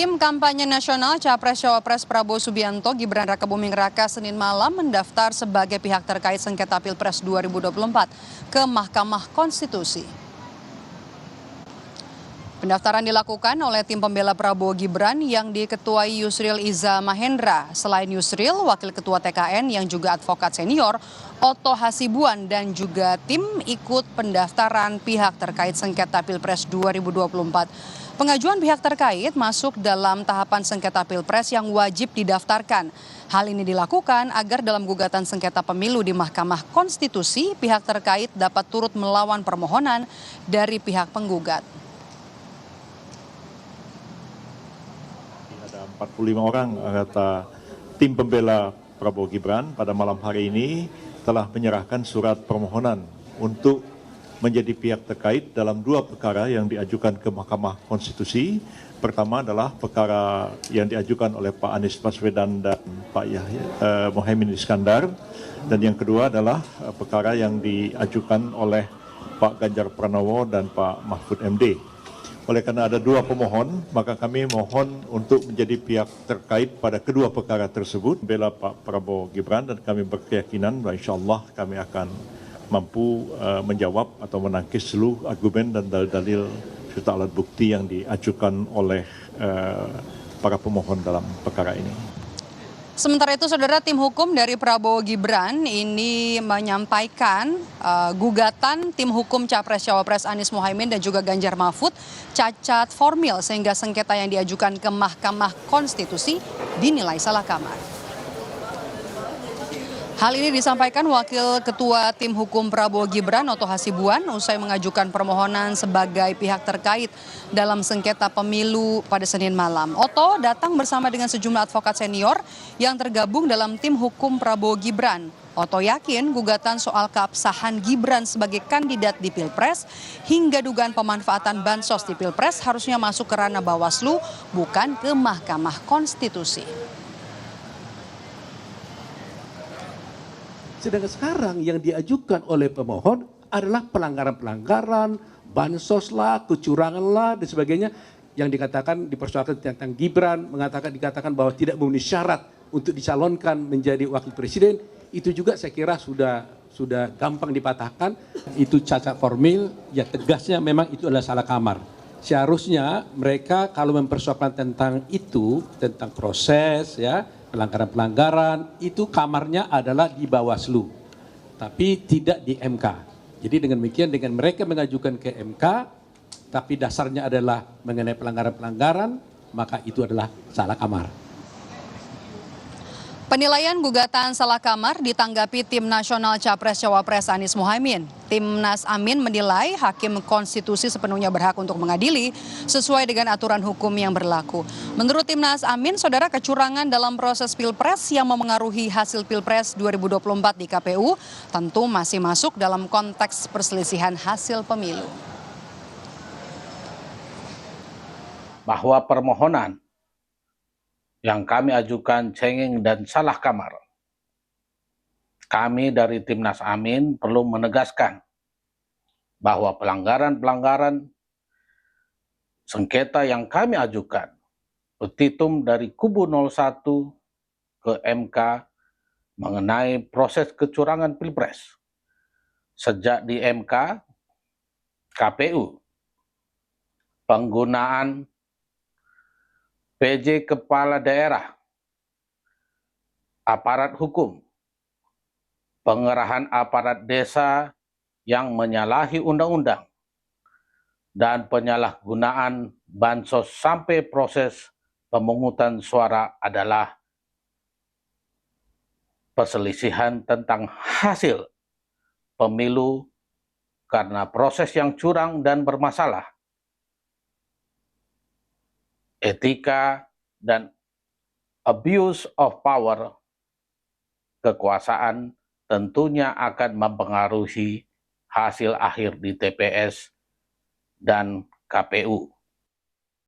Tim kampanye nasional Capres-Cawapres Prabowo Subianto Gibran Rakabuming Raka Senin malam mendaftar sebagai pihak terkait sengketa Pilpres 2024 ke Mahkamah Konstitusi. Pendaftaran dilakukan oleh tim pembela Prabowo Gibran yang diketuai Yusril Iza Mahendra. Selain Yusril, Wakil Ketua TKN yang juga advokat senior, Otto Hasibuan, dan juga tim ikut pendaftaran pihak terkait sengketa Pilpres 2024. Pengajuan pihak terkait masuk dalam tahapan sengketa Pilpres yang wajib didaftarkan. Hal ini dilakukan agar dalam gugatan sengketa pemilu di Mahkamah Konstitusi, pihak terkait dapat turut melawan permohonan dari pihak penggugat. Ada 45 orang anggota tim pembela Prabowo Gibran pada malam hari ini telah menyerahkan surat permohonan untuk menjadi pihak terkait dalam dua perkara yang diajukan ke Mahkamah Konstitusi. Pertama adalah perkara yang diajukan oleh Pak Anies Baswedan dan Pak Mohaimin Iskandar. Dan yang kedua adalah perkara yang diajukan oleh Pak Ganjar Pranowo dan Pak Mahfud MD. Oleh karena ada dua pemohon, maka kami mohon untuk menjadi pihak terkait pada kedua perkara tersebut. Bela Pak Prabowo Gibran, dan kami berkeyakinan bahwa insya Allah kami akan mampu menjawab atau menangkis seluruh argumen dan dalil-dalil serta alat bukti yang diajukan oleh para pemohon dalam perkara ini. Sementara itu, saudara, tim hukum dari Prabowo Gibran ini menyampaikan gugatan tim hukum Capres-Cawapres Anies Mohaimin dan juga Ganjar Mahfud cacat formil sehingga sengketa yang diajukan ke Mahkamah Konstitusi dinilai salah kamar. Hal ini disampaikan Wakil Ketua Tim Hukum Prabowo Gibran, Otto Hasibuan, usai mengajukan permohonan sebagai pihak terkait dalam sengketa pemilu pada Senin malam. Otto datang bersama dengan sejumlah advokat senior yang tergabung dalam Tim Hukum Prabowo Gibran. Otto yakin gugatan soal keabsahan Gibran sebagai kandidat di Pilpres hingga dugaan pemanfaatan bansos di Pilpres harusnya masuk ke ranah Bawaslu, bukan ke Mahkamah Konstitusi. Sedangkan sekarang yang diajukan oleh pemohon adalah pelanggaran-pelanggaran, bansos lah, kecurangan lah, dan sebagainya yang dikatakan dipersoalkan tentang Gibran, dikatakan bahwa tidak memenuhi syarat untuk dicalonkan menjadi wakil presiden. Itu juga saya kira sudah gampang dipatahkan. Itu cacat formil, ya tegasnya memang itu adalah salah kamar. Seharusnya mereka kalau mempersoalkan tentang itu, tentang proses, ya, pelanggaran-pelanggaran, itu kamarnya adalah di Bawaslu, tapi tidak di MK. Jadi dengan demikian, dengan mereka mengajukan ke MK, tapi dasarnya adalah mengenai pelanggaran-pelanggaran, maka itu adalah salah kamar. Penilaian gugatan salah kamar ditanggapi Tim Nasional Capres-Cawapres Anies Mohaimin. Timnas Amin menilai Hakim Konstitusi sepenuhnya berhak untuk mengadili sesuai dengan aturan hukum yang berlaku. Menurut Timnas Amin, saudara, kecurangan dalam proses Pilpres yang memengaruhi hasil Pilpres 2024 di KPU tentu masih masuk dalam konteks perselisihan hasil pemilu. Bahwa permohonan yang kami ajukan cengeng dan salah kamar. Kami dari Timnas Amin perlu menegaskan bahwa pelanggaran-pelanggaran sengketa yang kami ajukan, petitum dari kubu 01 ke MK mengenai proses kecurangan Pilpres. Sejak di MK, KPU, penggunaan PJ Kepala Daerah, aparat hukum, pengerahan aparat desa yang menyalahi undang-undang, dan penyalahgunaan bansos sampai proses pemungutan suara adalah perselisihan tentang hasil pemilu karena proses yang curang dan bermasalah. Etika dan abuse of power, kekuasaan tentunya akan mempengaruhi hasil akhir di TPS dan KPU.